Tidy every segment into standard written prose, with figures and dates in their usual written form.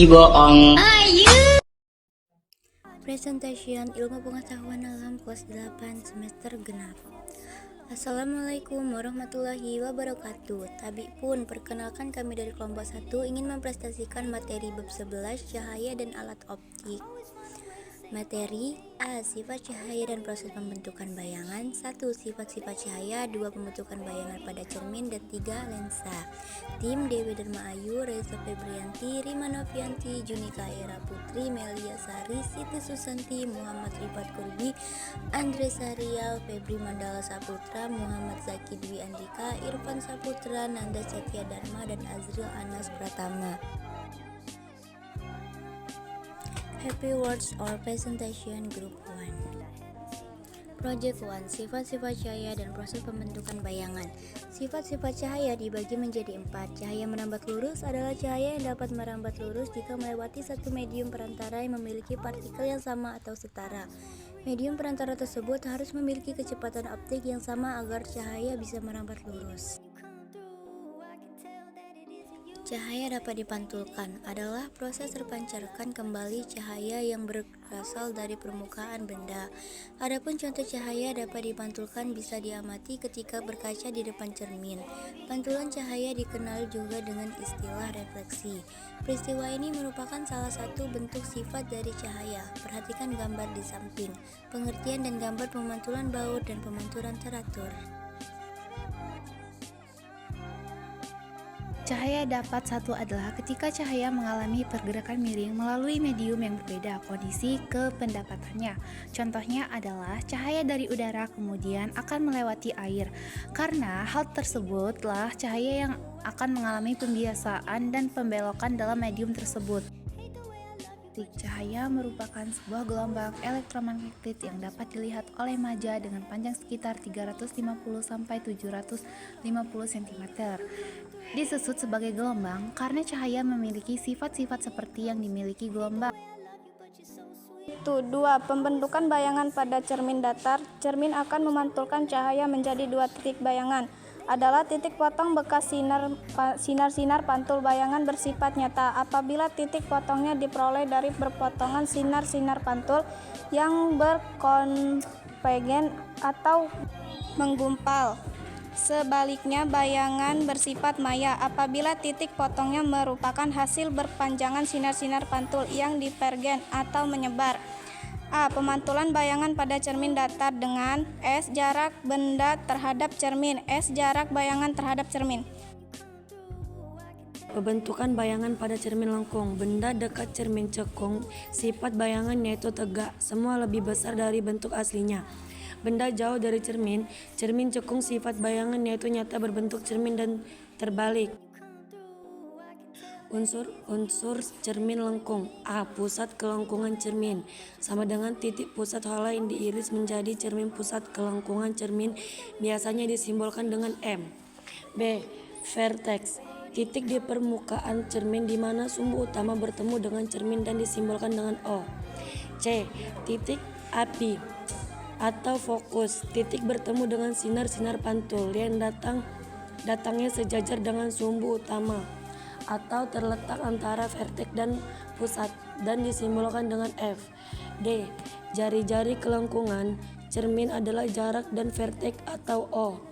bohong. Presentation Ilmu Pengetahuan Alam kelas 8 semester genap. Assalamualaikum warahmatullahi wabarakatuh. Tabi pun, perkenalkan kami dari kelompok 1 ingin mempresentasikan materi bab 11 cahaya dan alat optik. Materi A. Sifat cahaya dan proses pembentukan bayangan. 1. Sifat-sifat cahaya. 2. Pembentukan bayangan pada cermin. Dan 3. Lensa. Tim Dewi Dharma Ayu, Reza Febrianti, Rima Novianti, Junika Era Putri, Melia Sari, Siti Susanti, Muhammad Rifat Kurbi, Andre Sarial, Febri Mandala Saputra, Muhammad Zaki Dwi Andika, Irfan Saputra, Nanda Setia Dharma, dan Azril Anas Pratama. Happy Words or Presentation Group 1. Project 1. Sifat-sifat cahaya dan proses pembentukan bayangan. Sifat-sifat cahaya dibagi menjadi 4. Cahaya merambat lurus adalah cahaya yang dapat merambat lurus jika melewati satu medium perantara yang memiliki partikel yang sama atau setara. Medium perantara tersebut harus memiliki kecepatan optik yang sama agar cahaya bisa merambat lurus. Cahaya dapat dipantulkan adalah proses terpancarkan kembali cahaya yang berasal dari permukaan benda. Adapun contoh cahaya dapat dipantulkan bisa diamati ketika berkaca di depan cermin. Pantulan cahaya dikenal juga dengan istilah refleksi. Peristiwa ini merupakan salah satu bentuk sifat dari cahaya. Perhatikan gambar di samping. Pengertian dan gambar pemantulan baut dan pemantulan teratur. Cahaya dapat satu adalah ketika cahaya mengalami pergerakan miring melalui medium yang berbeda kondisi kependapatannya. Contohnya adalah cahaya dari udara kemudian akan melewati air. Karena hal tersebutlah cahaya yang akan mengalami pembiasaan dan pembelokan dalam medium tersebut. Cahaya merupakan sebuah gelombang elektromagnetik yang dapat dilihat oleh maja dengan panjang sekitar 350 sampai 750 cm. Disebut sebagai gelombang karena cahaya memiliki sifat-sifat seperti yang dimiliki gelombang. 2. Pembentukan bayangan pada cermin datar. Cermin akan memantulkan cahaya menjadi 2 titik bayangan. Adalah titik potong bekas sinar-sinar pantul bayangan bersifat nyata apabila titik potongnya diperoleh dari berpotongan sinar-sinar pantul yang berkonvergen atau menggumpal. Sebaliknya, bayangan bersifat maya apabila titik potongnya merupakan hasil berpanjangan sinar-sinar pantul yang divergen atau menyebar. A. Pemantulan bayangan pada cermin datar dengan S. Jarak benda terhadap cermin. S. Jarak bayangan terhadap cermin. Pembentukan bayangan pada cermin lengkung. Benda dekat cermin cekung, sifat bayangan yaitu tegak, semua lebih besar dari bentuk aslinya. Benda jauh dari cermin cekung, sifat bayangan yaitu nyata berbentuk cermin dan terbalik. Unsur cermin lengkung. A. Pusat kelengkungan cermin sama dengan titik pusat hala yang diiris menjadi cermin. Pusat kelengkungan cermin biasanya disimbolkan dengan M. B. Vertex. Titik di permukaan cermin di mana sumbu utama bertemu dengan cermin dan disimbolkan dengan O. C. Titik api atau fokus. Titik bertemu dengan sinar-sinar pantul yang datangnya sejajar dengan sumbu utama atau terletak antara vertex dan pusat dan disimbolkan dengan F. D. Jari-jari kelengkungan cermin adalah jarak dan vertex atau O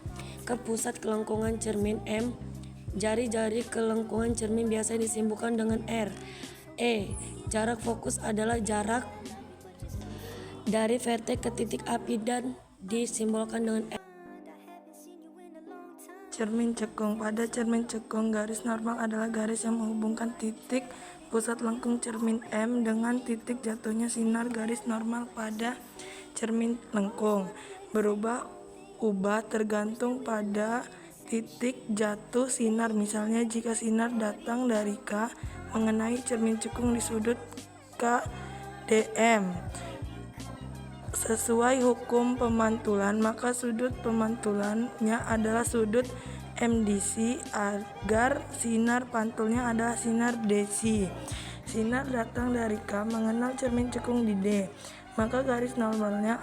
ke pusat kelengkungan cermin. M. Jari-jari kelengkungan cermin biasanya disimbolkan dengan R. E. Jarak fokus adalah jarak dari vertex ke titik api dan disimbolkan dengan F. Cermin cekung. Pada cermin cekung, garis normal adalah garis yang menghubungkan titik pusat lengkung cermin M dengan titik jatuhnya sinar. Garis normal pada cermin lengkung berubah-ubah tergantung pada titik jatuh sinar. Misalnya, jika sinar datang dari K mengenai cermin cekung di sudut KDM sesuai hukum pemantulan, maka sudut pemantulannya adalah sudut MDC agar sinar pantulnya adalah sinar DC. Sinar datang dari K mengenal cermin cekung di D, maka garis normalnya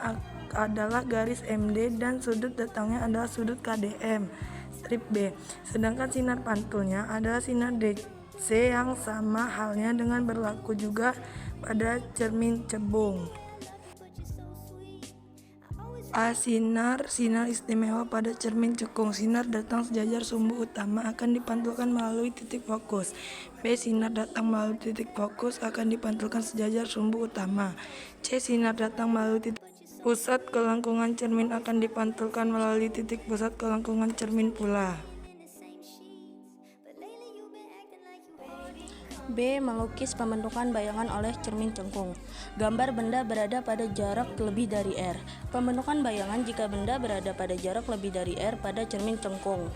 adalah garis MD dan sudut datangnya adalah sudut KDM strip B. Sedangkan sinar pantulnya adalah sinar DC C. Yang sama halnya dengan berlaku juga pada cermin cembung. A. Sinar istimewa pada cermin cekung. Sinar datang sejajar sumbu utama akan dipantulkan melalui titik fokus. B. Sinar datang melalui titik fokus akan dipantulkan sejajar sumbu utama. C. Sinar datang melalui titik pusat kelengkungan cermin akan dipantulkan melalui titik pusat kelengkungan cermin pula. B. Melukis pembentukan bayangan oleh cermin cekung. Gambar benda berada pada jarak lebih dari R. Pembentukan bayangan jika benda berada pada jarak lebih dari R pada cermin cekung.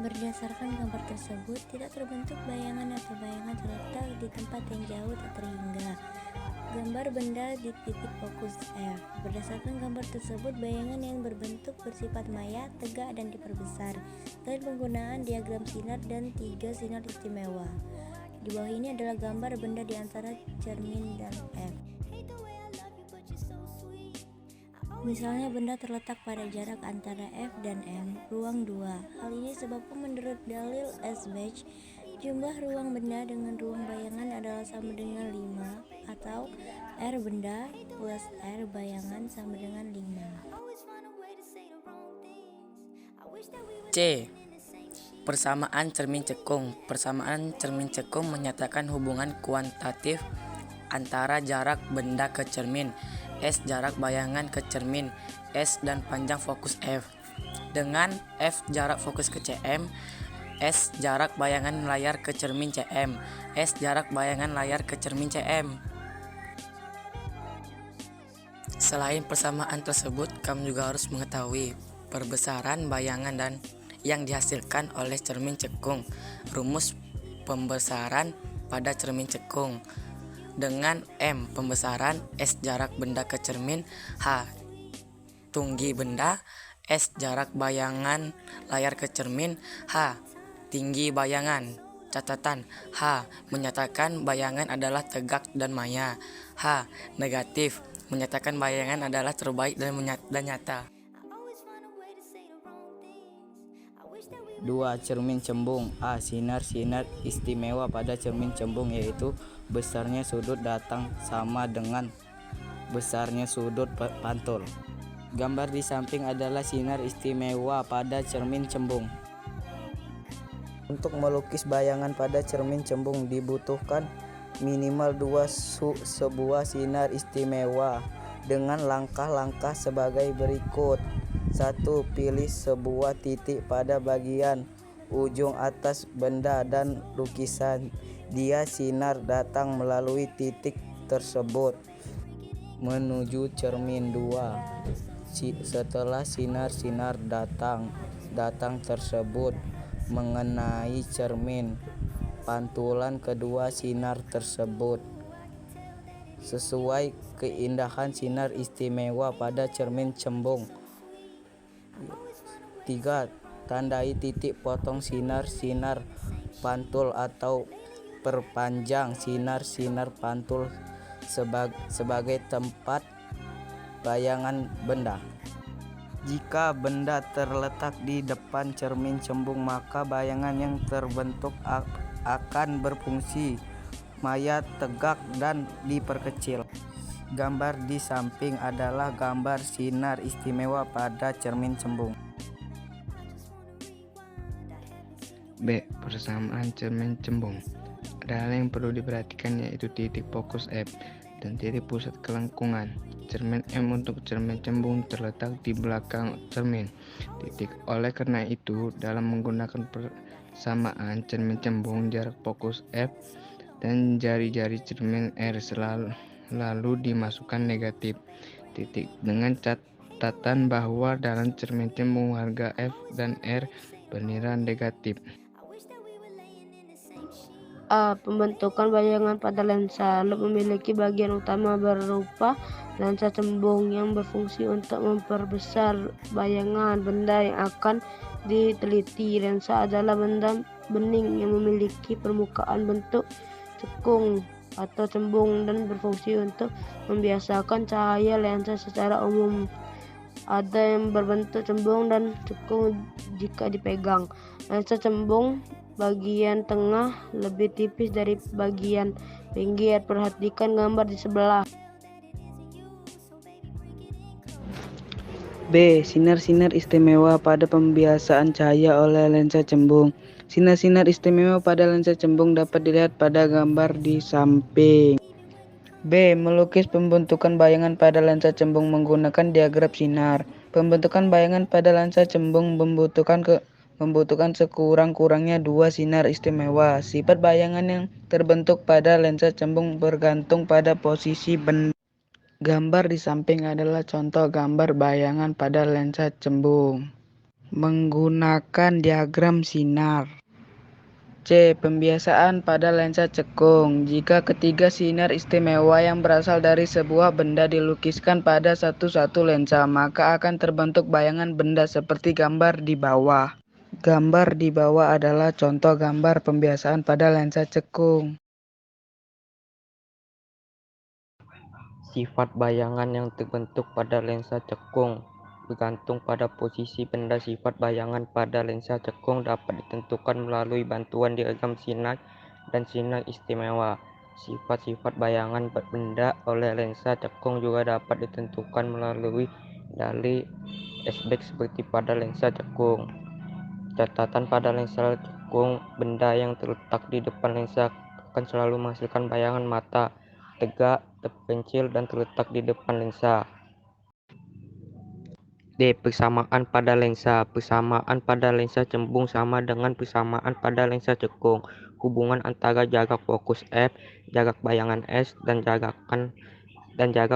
Berdasarkan gambar tersebut, tidak terbentuk bayangan atau bayangan terletak di tempat yang jauh tak terhingga. Gambar benda di titik fokus F. Berdasarkan gambar tersebut, bayangan yang berbentuk bersifat maya, tegak, dan diperbesar. Selain penggunaan diagram sinar dan 3 sinar istimewa. Di bawah ini adalah gambar benda di antara cermin dan F. Misalnya benda terletak pada jarak antara F dan M, ruang 2. Hal ini sebabkan menurut dalil Esbach, jumlah ruang benda dengan ruang bayangan adalah sama dengan 5, atau R benda plus R bayangan sama dengan 5. C. Persamaan cermin cekung. Persamaan cermin cekung menyatakan hubungan kuantitatif antara jarak benda ke cermin, S jarak bayangan ke cermin, S dan panjang fokus F. Dengan F jarak fokus ke CM, S jarak bayangan layar ke cermin CM, S jarak bayangan layar ke cermin CM. Selain persamaan tersebut, kamu juga harus mengetahui perbesaran bayangan dan yang dihasilkan oleh cermin cekung. Rumus pembesaran pada cermin cekung. Dengan M pembesaran, S jarak benda ke cermin, H tinggi benda, S jarak bayangan layar ke cermin, H tinggi bayangan. Catatan: H menyatakan bayangan adalah tegak dan maya. H negatif menyatakan bayangan adalah terbaik dan nyata. 2. Cermin cembung. A. Sinar istimewa pada cermin cembung, yaitu besarnya sudut datang sama dengan besarnya sudut pantul. Gambar di samping adalah sinar istimewa pada cermin cembung. Untuk melukis bayangan pada cermin cembung dibutuhkan minimal 2 sebuah sinar istimewa dengan langkah-langkah sebagai berikut. 1. Pilih sebuah titik pada bagian ujung atas benda dan lukisan. Dia sinar datang melalui titik tersebut menuju cermin 2. Setelah sinar datang tersebut mengenai cermin, pantulan kedua sinar tersebut sesuai keindahan sinar istimewa pada cermin cembung. 3. Tandai titik potong sinar pantul atau perpanjang sinar pantul sebagai tempat bayangan benda. Jika benda terletak di depan cermin cembung, maka bayangan yang terbentuk akan berfungsi maya, tegak, dan diperkecil. Gambar di samping adalah gambar sinar istimewa pada cermin cembung. B. Persamaan cermin cembung. Ada hal yang perlu diperhatikan, yaitu titik fokus F dan titik pusat kelengkungan. Cermin M untuk cermin cembung terletak di belakang cermin titik. Oleh karena itu, dalam menggunakan persamaan cermin cembung, jarak fokus F dan jari-jari cermin R lalu dimasukkan negatif titik, dengan catatan bahwa dalam cermin cembung harga F dan R bernilai negatif. A. Pembentukan bayangan pada lensa. Loop memiliki bagian utama berupa lensa cembung yang berfungsi untuk memperbesar bayangan benda yang akan diteliti. Lensa adalah benda bening yang memiliki permukaan bentuk cekung atau cembung dan berfungsi untuk membiasakan cahaya. Lensa secara umum ada yang berbentuk cembung dan cekung jika dipegang. Lensa cembung bagian tengah lebih tipis dari bagian pinggir. Perhatikan gambar di sebelah. B. Sinar-sinar istimewa pada pembiasaan cahaya oleh lensa cembung. Sinar-sinar istimewa pada lensa cembung dapat dilihat pada gambar di samping. B. Melukis pembentukan bayangan pada lensa cembung menggunakan diagram sinar. Pembentukan bayangan pada lensa cembung membutuhkan sekurang-kurangnya 2 sinar istimewa. Sifat bayangan yang terbentuk pada lensa cembung bergantung pada posisi benda. Gambar di samping adalah contoh gambar bayangan pada lensa cembung menggunakan diagram sinar. C. Pembiasaan pada lensa cekung. Jika ketiga sinar istimewa yang berasal dari sebuah benda dilukiskan pada satu lensa, maka akan terbentuk bayangan benda seperti gambar di bawah. Gambar di bawah adalah contoh gambar pembiasaan pada lensa cekung. Sifat bayangan yang terbentuk pada lensa cekung bergantung pada posisi benda. Sifat bayangan pada lensa cekung dapat ditentukan melalui bantuan diagram sinar dan sinar istimewa. Sifat-sifat bayangan benda oleh lensa cekung juga dapat ditentukan melalui dalih aspek seperti pada lensa cekung. Catatan pada lensa cekung, benda yang terletak di depan lensa akan selalu menghasilkan bayangan mata, tegak, terpencil, dan terletak di depan lensa. D. Persamaan pada lensa. Persamaan pada lensa cembung sama dengan persamaan pada lensa cekung. Hubungan antara jarak fokus F, jarak bayangan S, dan jarak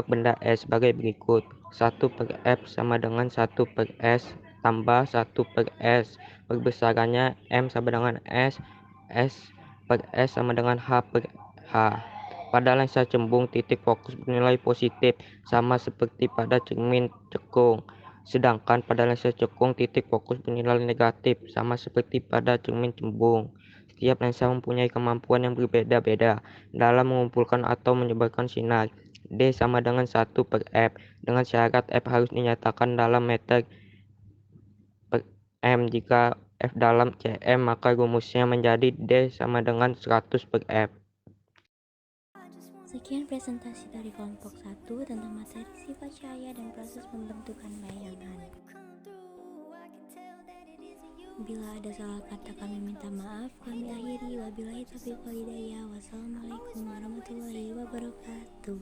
benda S sebagai berikut. 1/F sama dengan 1/S tambah 1/S. Perbesarannya M sama dengan S, S/S sama dengan H/H. Pada lensa cembung, titik fokus bernilai positif, sama seperti pada cermin cekung. Sedangkan pada lensa cekung, titik fokus bernilai negatif, sama seperti pada cermin cembung. Setiap lensa mempunyai kemampuan yang berbeda-beda dalam mengumpulkan atau menyebarkan sinar. D sama dengan 1/F, dengan syarat F harus dinyatakan dalam meter per M. Jika F dalam cm, maka rumusnya menjadi D sama dengan 100/F. Sekian presentasi dari kelompok 1 tentang materi sifat cahaya dan proses pembentukan bayangan. Bila ada salah kata kami minta maaf. Kami akhiri, wabillahi taufiq wal hidayah. Wassalamualaikum warahmatullahi wabarakatuh.